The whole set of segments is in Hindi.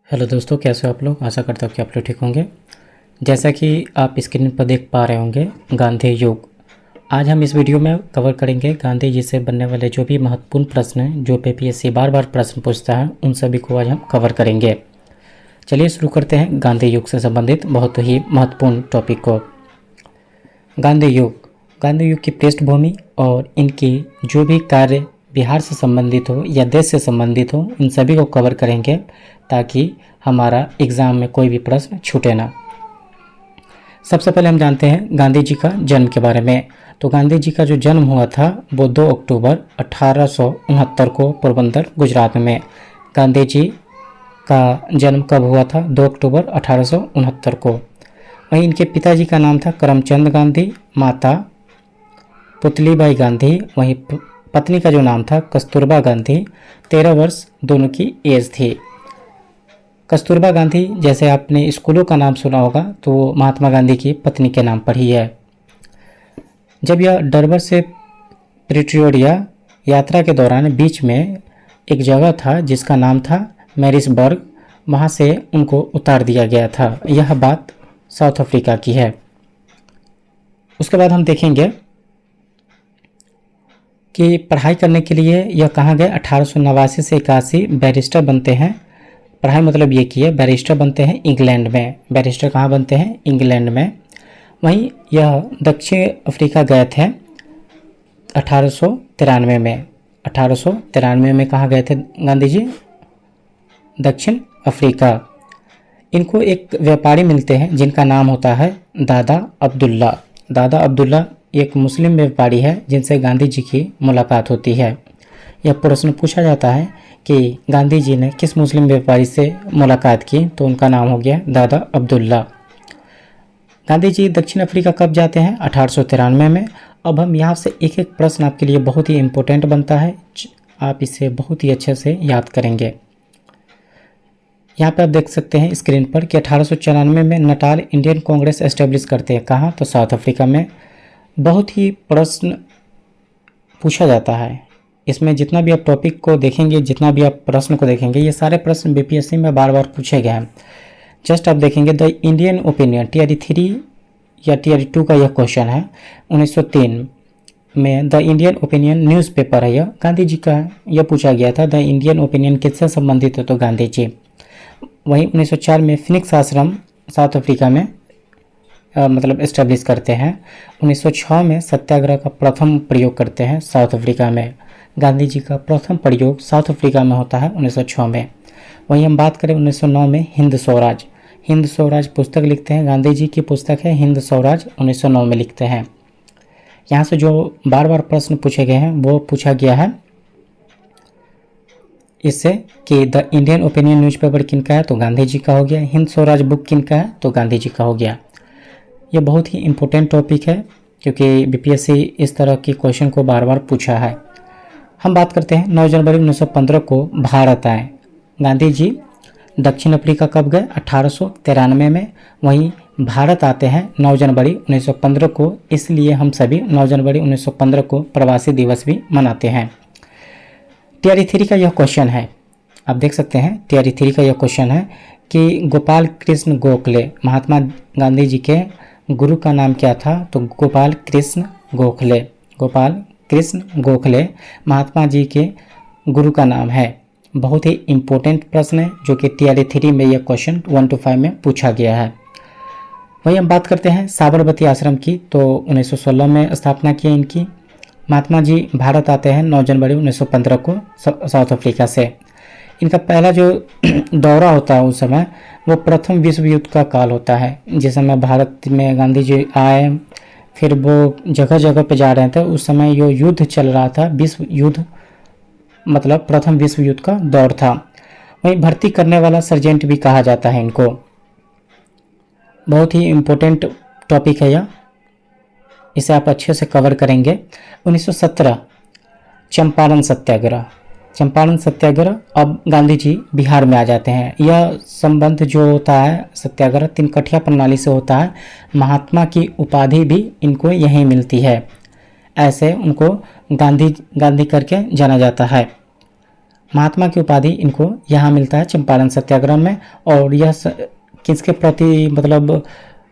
हेलो दोस्तों, कैसे हो आप लोग। आशा करता हूँ कि आप लोग ठीक होंगे। जैसा कि आप स्क्रीन पर देख पा रहे होंगे, गांधी युग। आज हम इस वीडियो में कवर करेंगे गांधी जी से बनने वाले जो भी महत्वपूर्ण प्रश्न हैं, जो पीपीएससी बार बार प्रश्न पूछता है, उन सभी को आज हम कवर करेंगे। चलिए शुरू करते हैं गांधी युग से संबंधित बहुत ही महत्वपूर्ण टॉपिक को। गांधी युग की पृष्ठभूमि और इनकी जो भी कार्य बिहार से संबंधित हो या देश से संबंधित हो, इन सभी को कवर करेंगे ताकि हमारा एग्ज़ाम में कोई भी प्रश्न छूटे ना। सबसे पहले हम जानते हैं गांधी जी का जन्म के बारे में। तो गांधी जी का जो जन्म हुआ था वो 2 अक्टूबर 1869 को पोरबंदर, गुजरात में। गांधी जी का जन्म कब हुआ था? 2 अक्टूबर 1869 को। वहीं इनके पिताजी का नाम था करमचंद गांधी, माता पुतलीबाई गांधी। वहीं पत्नी का जो नाम था कस्तूरबा गांधी। 13 वर्ष दोनों की एज थी। कस्तूरबा गांधी, जैसे आपने स्कूलों का नाम सुना होगा, तो महात्मा गांधी की पत्नी के नाम पर ही है। जब यह डरबन से प्रिटोरिया यात्रा के दौरान बीच में एक जगह था जिसका नाम था मैरिसबर्ग, वहाँ से उनको उतार दिया गया था। यह बात साउथ अफ्रीका की है। उसके बाद हम देखेंगे कि पढ़ाई करने के लिए यह कहाँ गए। 1889 से 81 बैरिस्टर बनते हैं। पढ़ाई मतलब ये की है, बैरिस्टर बनते हैं इंग्लैंड में। बैरिस्टर कहाँ बनते हैं? इंग्लैंड में। वहीं यह दक्षिण अफ्रीका गए थे 1893 में। 1893 में कहाँ गए थे गांधी जी? दक्षिण अफ्रीका। इनको एक व्यापारी मिलते हैं जिनका नाम होता है दादा अब्दुल्ला। दादा अब्दुल्ला एक मुस्लिम व्यापारी है जिनसे गांधी जी की मुलाकात होती है। यह प्रश्न पूछा जाता है कि गांधी जी ने किस मुस्लिम व्यापारी से मुलाकात की, तो उनका नाम हो गया दादा अब्दुल्ला। गांधी जी दक्षिण अफ्रीका कब जाते हैं? 1893 में। अब हम यहाँ से एक एक प्रश्न आपके लिए बहुत ही इम्पोर्टेंट बनता है, आप इसे बहुत ही अच्छे से याद करेंगे। यहाँ पर आप देख सकते हैं स्क्रीन पर कि 1894 में नटाल इंडियन कांग्रेस एस्टेब्लिश करते हैं। कहाँ? तो साउथ अफ्रीका में। बहुत ही प्रश्न पूछा जाता है इसमें। जितना भी आप टॉपिक को देखेंगे, जितना भी आप प्रश्न को देखेंगे, ये सारे प्रश्न बीपीएससी में बार बार पूछे गए हैं। जस्ट आप देखेंगे द इंडियन ओपिनियन, टीआरई 3 या टीआरई 2 का यह क्वेश्चन है। 1903 में द इंडियन ओपिनियन न्यूज़पेपर है, यह गांधी जी का है। यह पूछा गया था द इंडियन ओपिनियन किससे संबंधित है, तो गांधी जी। वहीं 1904 में फिनिक्स आश्रम साउथ अफ्रीका में मतलब एस्टेब्लिश करते हैं। 1906 में सत्याग्रह का प्रथम प्रयोग करते हैं साउथ अफ्रीका में। गांधी जी का प्रथम प्रयोग साउथ अफ्रीका में होता है 1906 में। वहीं हम बात करें 1909 में हिंद स्वराज। हिंद स्वराज पुस्तक लिखते हैं, गांधी जी की पुस्तक है हिंद स्वराज, 1909 में लिखते हैं। यहाँ से जो बार बार प्रश्न पूछे गए हैं वो पूछा गया है इससे कि द इंडियन ओपिनियन न्यूज़पेपर किनका है, तो गांधी जी का हो गया। हिंद स्वराज बुक किनका है, तो गांधी जी का हो गया। ये बहुत ही इम्पोर्टेंट टॉपिक है क्योंकि बीपीएससी इस तरह के क्वेश्चन को बार बार पूछा है। हम बात करते हैं 9 जनवरी 1915 को भारत आए। गांधी जी दक्षिण अफ्रीका कब गए? 1893 में। वहीं भारत आते हैं 9 जनवरी 1915 को, इसलिए हम सभी 9 जनवरी 1915 को प्रवासी दिवस भी मनाते हैं। टीआरई 3 का यह क्वेश्चन है, आप देख सकते हैं टीआरई 3 का यह क्वेश्चन है कि गोपाल कृष्ण गोखले, महात्मा गांधी जी के गुरु का नाम क्या था, तो गोपाल कृष्ण गोखले। गोपाल कृष्ण गोखले महात्मा जी के गुरु का नाम है। बहुत ही इम्पोर्टेंट प्रश्न है जो कि टीआरई 3 में यह क्वेश्चन 1 to 5 में पूछा गया है। वहीं हम बात करते हैं साबरमती आश्रम की, तो 1916 में स्थापना की इनकी। महात्मा जी भारत आते हैं 9 जनवरी 1915 को साउथ अफ्रीका से। इनका पहला जो दौरा होता है उस समय वो प्रथम विश्व युद्ध का काल होता है, जिस समय भारत में गांधी जी आए, फिर वो जगह जगह पे जा रहे थे। उस समय जो युद्ध चल रहा था, विश्व युद्ध मतलब प्रथम विश्व युद्ध का दौर था। वहीं भर्ती करने वाला सर्जेंट भी कहा जाता है इनको। बहुत ही इम्पोर्टेंट टॉपिक है यह, इसे आप अच्छे से कवर करेंगे। 1917 चंपारण सत्याग्रह। चंपारण सत्याग्रह, अब गांधी जी बिहार में आ जाते हैं। यह संबंध जो होता है सत्याग्रह तिनकठिया प्रणाली से होता है। महात्मा की उपाधि भी इनको यहीं मिलती है, ऐसे उनको गांधी करके जाना जाता है। महात्मा की उपाधि इनको यहाँ मिलता है चंपारण सत्याग्रह में। और यह किसके प्रति मतलब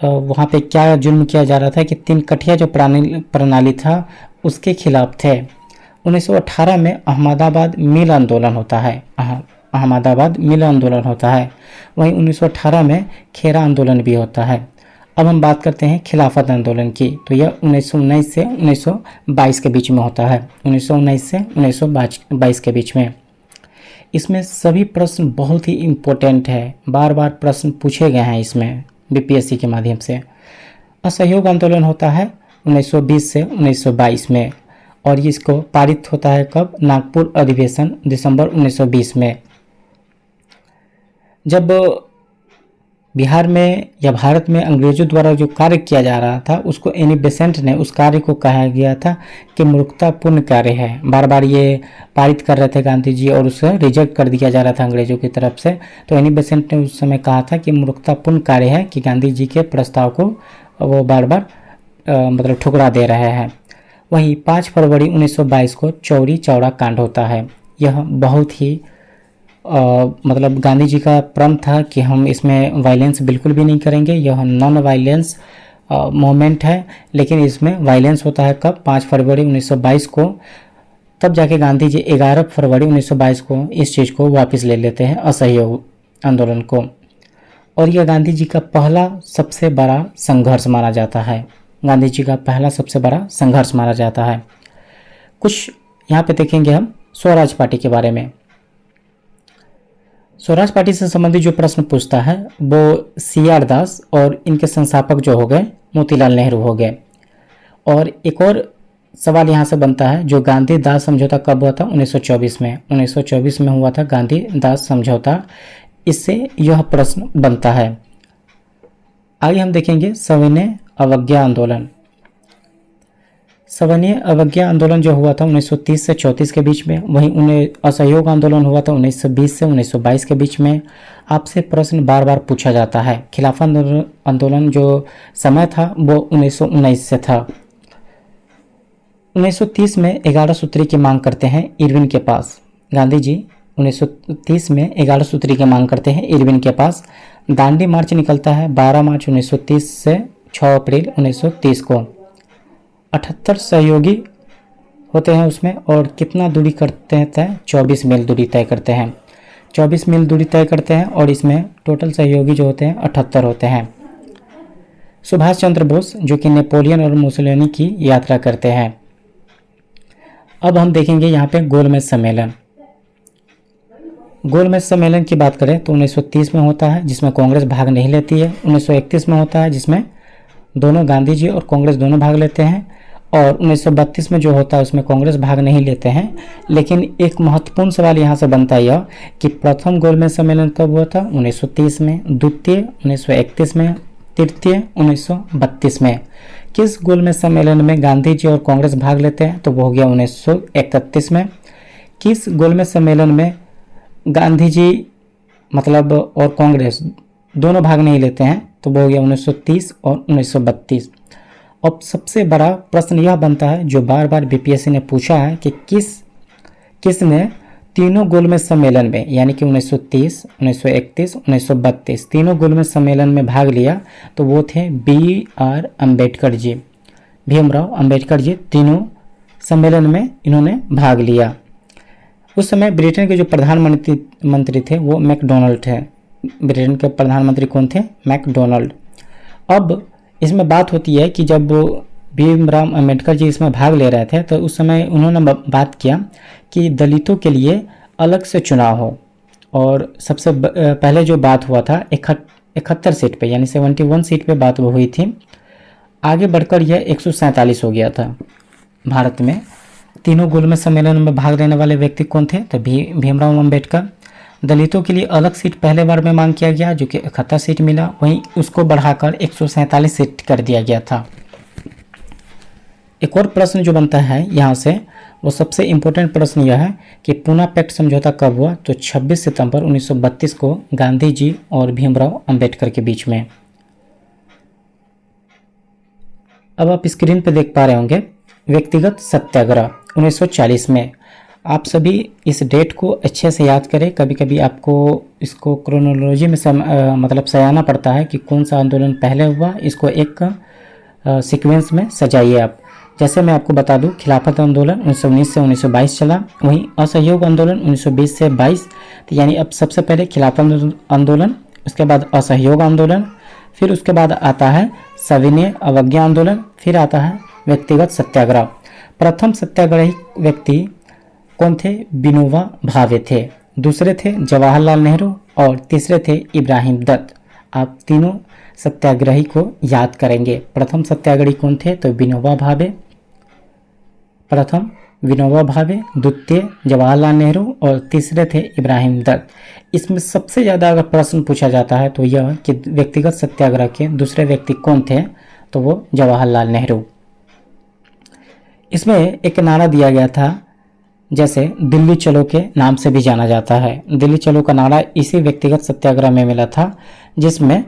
वहाँ पे क्या जुल्म किया जा रहा था कि तीन कठिया जो प्रणाली था उसके खिलाफ थे। 1918 में अहमदाबाद मिल आंदोलन होता है, अहमदाबाद मिल आंदोलन होता है। वहीं 1918 में खेरा आंदोलन भी होता है। अब हम बात करते हैं खिलाफत आंदोलन की, तो यह 1919 से 1922 के बीच में होता है, 1919 से 1922 के बीच में। इसमें सभी प्रश्न बहुत ही इम्पोर्टेंट है, बार बार प्रश्न पूछे गए हैं इसमें बीपीएससी के माध्यम से। असहयोग आंदोलन होता है 1920 से 1922 में, और इसको पारित होता है कब? नागपुर अधिवेशन दिसंबर 1920 में। जब बिहार में या भारत में अंग्रेजों द्वारा जो कार्य किया जा रहा था उसको एनी बेसेंट ने उस कार्य को कहा गया था कि मूर्खतापूर्ण कार्य है। बार बार ये पारित कर रहे थे गांधी जी और उसे रिजेक्ट कर दिया जा रहा था अंग्रेजों की तरफ से। तो एनी बेसेंट ने उस समय कहा था कि मूर्खतापूर्ण कार्य है कि गांधी जी के प्रस्ताव को वो बार बार मतलब ठुकरा दे रहे हैं। वहीं 5 फरवरी 1922 को चौरी चौरा कांड होता है। यह बहुत ही मतलब गांधी जी का प्रण था कि हम इसमें वायलेंस बिल्कुल भी नहीं करेंगे, यह नॉन वायलेंस मूवमेंट है। लेकिन इसमें वायलेंस होता है कब? 5 फरवरी 1922 को। तब जाके गांधी जी 11 फरवरी 1922 को इस चीज़ को वापस ले लेते हैं, असहयोग आंदोलन को। और यह गांधी जी का पहला सबसे बड़ा संघर्ष माना जाता है, गांधी जी का पहला सबसे बड़ा संघर्ष माना जाता है। कुछ यहाँ पे देखेंगे हम स्वराज पार्टी के बारे में। स्वराज पार्टी से संबंधित जो प्रश्न पूछता है वो CR दास और इनके संस्थापक जो हो गए मोतीलाल नेहरू हो गए। और एक और सवाल यहाँ से बनता है, जो गांधी दास समझौता कब हुआ था? 1924 में। 1924 में हुआ था गांधी दास समझौता। इससे यह प्रश्न बनता है। आगे हम देखेंगे सविनय अवज्ञा आंदोलन। सविनय अवज्ञा आंदोलन जो हुआ था 1930 से 34 के बीच में। वहीं उन्हें असहयोग आंदोलन हुआ था 1920 से 1922 के बीच में। आपसे प्रश्न बार बार पूछा जाता है। खिलाफत आंदोलन जो समय था वो 1919 से था। 1930 में 11 सूत्री की मांग करते हैं इरविन के पास। गांधी जी 1930 में 11 सूत्री की मांग करते हैं इरविन के पास। दांडी मार्च निकलता है 12 मार्च 1930 से 6 अप्रैल 1930 को। 78 सहयोगी होते हैं उसमें, और कितना दूरी करते हैं तय? 24 मील दूरी तय करते हैं। 24 मील दूरी तय करते हैं और इसमें टोटल सहयोगी जो होते हैं 78 होते हैं। सुभाष चंद्र बोस जो कि नेपोलियन और मुसोलिनी की यात्रा करते हैं। अब हम देखेंगे यहाँ पे गोलमेज सम्मेलन। गोलमेज सम्मेलन की बात करें तो 1930 में होता है जिसमें कांग्रेस भाग नहीं लेती है। 1931 में होता है जिसमें दोनों गांधी जी और कांग्रेस दोनों भाग लेते हैं। और 1932 में जो होता है उसमें कांग्रेस भाग नहीं लेते हैं। लेकिन एक महत्वपूर्ण सवाल यहाँ से बनता है यह कि प्रथम गोलमेज सम्मेलन कब हुआ था? 1930 में। द्वितीय 1931 में। तृतीय 1932 में। किस गोलमेज सम्मेलन में गांधी जी और कांग्रेस भाग लेते हैं? तो वो हो गया 1931 में। किस गोलमेज सम्मेलन में गांधी जी मतलब और कांग्रेस दोनों भाग नहीं लेते हैं? तो वो हो गया 1930 और 1932। अब सबसे बड़ा प्रश्न यह बनता है जो बार बार बीपीएससी ने पूछा है कि किसने तीनों गोलमेज सम्मेलन में यानी कि 1930, 1931, 1932 तीनों गोलमेज सम्मेलन में भाग लिया? तो वो थे BR अम्बेडकर जी, भीमराव अम्बेडकर जी। तीनों सम्मेलन में इन्होंने भाग लिया। उस समय ब्रिटेन के जो प्रधानमंत्री थे वो मैकडोनल्ड थे। ब्रिटेन के प्रधानमंत्री कौन थे? मैकडोनल्ड। अब इसमें बात होती है कि जब भीमराव अम्बेडकर जी इसमें भाग ले रहे थे तो उस समय उन्होंने बात किया कि दलितों के लिए अलग से चुनाव हो। और सबसे पहले जो बात हुआ था 71 सीट पे यानी 71 सीट पे बात हुई थी। आगे बढ़कर यह 147 हो गया था। भारत में तीनों गोलमेज सम्मेलन में भाग लेने वाले व्यक्ति कौन थे? तो भीमराव अम्बेडकर। दलितों के लिए अलग सीट पहले बार में मांग किया गया जो कि 71 सीट मिला, वहीं उसको बढ़ाकर 147 सीट कर दिया गया था। एक और प्रश्न जो बनता है यहाँ से वो सबसे इम्पोर्टेंट प्रश्न यह है कि पूना पैक्ट समझौता कब हुआ? तो 26 सितंबर 1932 को गांधी जी और भीमराव अम्बेडकर के बीच में। अब आप स्क्रीन पर देख पा रहे होंगे व्यक्तिगत सत्याग्रह 1940 में। आप सभी इस डेट को अच्छे से याद करें। कभी कभी आपको इसको क्रोनोलॉजी में मतलब सजाना पड़ता है कि कौन सा आंदोलन पहले हुआ, इसको एक सीक्वेंस में सजाइए आप। जैसे मैं आपको बता दूं, खिलाफत आंदोलन 1919 से 1922 चला, वहीं असहयोग आंदोलन 1920 से 22। तो यानी अब सबसे पहले खिलाफत आंदोलन, उसके बाद असहयोग आंदोलन, फिर उसके बाद आता है सविनय अवज्ञा आंदोलन, फिर आता है व्यक्तिगत सत्याग्रह। प्रथम सत्याग्रही व्यक्ति कौन थे? विनोबा भावे थे। दूसरे थे जवाहरलाल नेहरू और तीसरे थे इब्राहिम दत्त। आप तीनों सत्याग्रही को याद करेंगे। प्रथम सत्याग्रही कौन थे? तो विनोबा भावे, प्रथम विनोबा भावे, द्वितीय जवाहरलाल नेहरू और तीसरे थे इब्राहिम दत्त। इसमें सबसे ज़्यादा अगर प्रश्न पूछा जाता है तो यह कि व्यक्तिगत सत्याग्रह के दूसरे व्यक्ति कौन थे? तो वो जवाहरलाल नेहरू। इसमें एक नारा दिया गया था, जैसे दिल्ली चलो के नाम से भी जाना जाता है। दिल्ली चलो का नारा इसी व्यक्तिगत सत्याग्रह में मिला था, जिसमें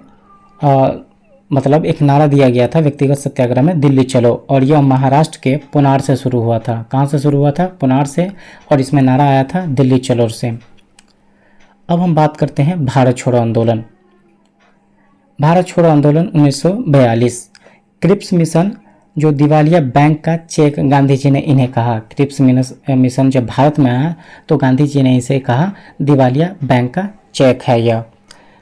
मतलब एक नारा दिया गया था व्यक्तिगत सत्याग्रह में, दिल्ली चलो, और यह महाराष्ट्र के पुनार से शुरू हुआ था। कहाँ से शुरू हुआ था? पुनार से, और इसमें नारा आया था दिल्ली चलो से। अब हम बात करते हैं भारत छोड़ो आंदोलन। भारत छोड़ो आंदोलन 1942। क्रिप्स मिशन, जो दिवालिया बैंक का चेक, गांधी जी ने इन्हें कहा। क्रिप्स मिशन जब भारत में आया तो गांधी जी ने इसे कहा दिवालिया बैंक का चेक है यह।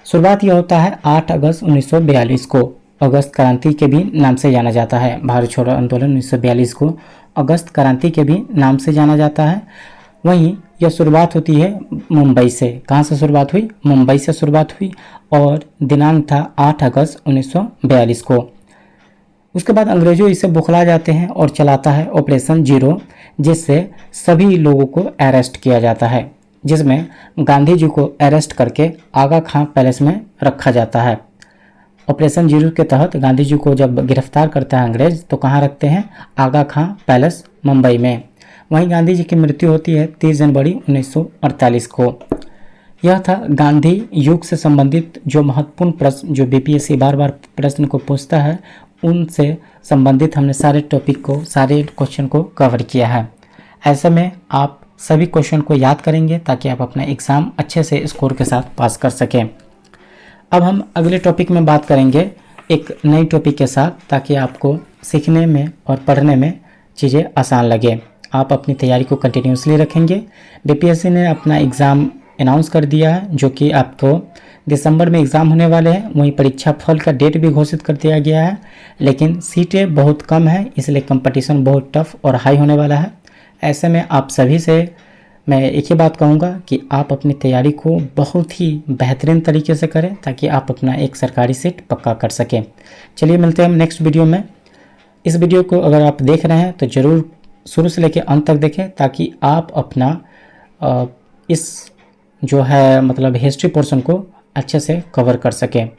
शुरुआत यह होता है 8 अगस्त 1942 को। अगस्त क्रांति के भी नाम से जाना जाता है। भारत छोड़ो आंदोलन 1942 को अगस्त क्रांति के भी नाम से जाना जाता है। वहीं यह शुरुआत होती है मुंबई से। कहाँ से शुरुआत हुई? मुंबई से शुरुआत हुई, और दिनांक था 8 अगस्त 1942 को। उसके बाद अंग्रेजों इसे बुखला जाते हैं और चलाता है ऑपरेशन जीरो, जिससे सभी लोगों को अरेस्ट किया जाता है, जिसमें गांधी जी को अरेस्ट करके आगा खां पैलेस में रखा जाता है। ऑपरेशन जीरो के तहत गांधी जी को जब गिरफ्तार करता है अंग्रेज, तो कहाँ रखते हैं? आगा खां पैलेस, मुंबई में। वहीं गांधी जी की मृत्यु होती है 30 जनवरी 1948 को। यह था गांधी युग से संबंधित जो महत्वपूर्ण प्रश्न, जो बीपीएससी बार बार प्रश्न को पूछता है, उनसे संबंधित हमने सारे टॉपिक को, सारे क्वेश्चन को कवर किया है। ऐसे में आप सभी क्वेश्चन को याद करेंगे ताकि आप अपना एग्ज़ाम अच्छे से स्कोर के साथ पास कर सकें। अब हम अगले टॉपिक में बात करेंगे एक नई टॉपिक के साथ, ताकि आपको सीखने में और पढ़ने में चीज़ें आसान लगे। आप अपनी तैयारी को कंटिन्यूसली रखेंगे। बीपीएससी ने अपना एग्ज़ाम अनाउंस कर दिया है, जो कि आपको दिसंबर में एग्ज़ाम होने वाले हैं। वहीं परीक्षा फल का डेट भी घोषित कर दिया गया है, लेकिन सीटें बहुत कम है, इसलिए कंपटीशन बहुत टफ और हाई होने वाला है। ऐसे में आप सभी से मैं एक ही बात कहूँगा कि आप अपनी तैयारी को बहुत ही बेहतरीन तरीके से करें, ताकि आप अपना एक सरकारी सीट पक्का कर सकें। चलिए मिलते हैं हम नेक्स्ट वीडियो में। इस वीडियो को अगर आप देख रहे हैं तो ज़रूर शुरू से लेकर अंत तक देखें, ताकि आप अपना इस जो है मतलब हिस्ट्री पोर्शन को अच्छे से कवर कर सकें।